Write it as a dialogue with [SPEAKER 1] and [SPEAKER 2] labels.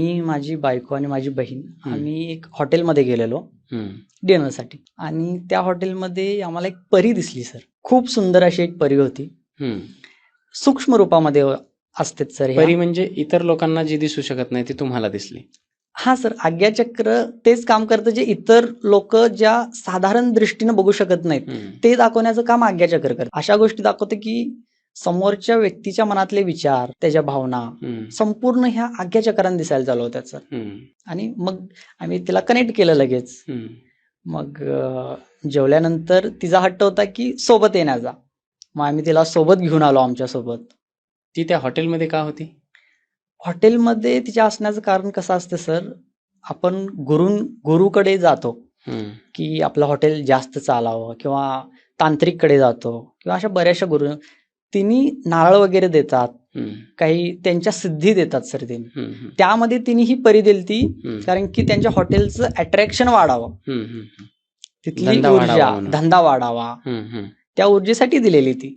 [SPEAKER 1] मी, माझी बायको आणि माझी बहीण आम्ही एक हॉटेलमध्ये गेलेलो डिनरसाठी आणि त्या हॉटेलमध्ये आम्हाला एक परी दिसली सर. खूप सुंदर अशी एक परी होती. सूक्ष्म रूपामध्ये असते सर.
[SPEAKER 2] परी म्हणजे इतर लोकांना जी दिसू शकत नाही ती तुम्हाला दिसली?
[SPEAKER 1] हा सर, आज्ञाचक्र तेच काम करतं जे इतर लोक ज्या साधारण दृष्टीने बघू शकत नाहीत ते दाखवण्याचं काम आज्ञाचक्र करतं. अशा गोष्टी दाखवते की समोरच्या व्यक्तीच्या मनातले विचार, त्याच्या भावना संपूर्ण ह्या आज्ञाचक्राने दिसायला चालू होत्या सर. आणि मग आम्ही तिला कनेक्ट केलं लगेच. मग जेवल्यानंतर तिचा हट्ट होता की सोबत येण्याचा. मग आम्ही तिला सोबत घेऊन आलो आमच्या सोबत.
[SPEAKER 2] ती त्या हॉटेलमध्ये का होती?
[SPEAKER 1] हॉटेलमध्ये तिच्या असण्याचं कारण कसं असतं सर, आपण गुरुकडे जातो की आपलं हॉटेल जास्त चालावं किंवा तांत्रिककडे जातो किंवा अशा बऱ्याचशा गुरु तिने नारळ वगैरे देतात, काही त्यांच्या सिद्धी देतात सर. त्यामध्ये तिने ही परी दिलती कारण की त्यांच्या हॉटेलचं अट्रॅक्शन वाढावं, तिथली ऊर्जा, धंदा वाढावा, त्या ऊर्जेसाठी दिलेली ती.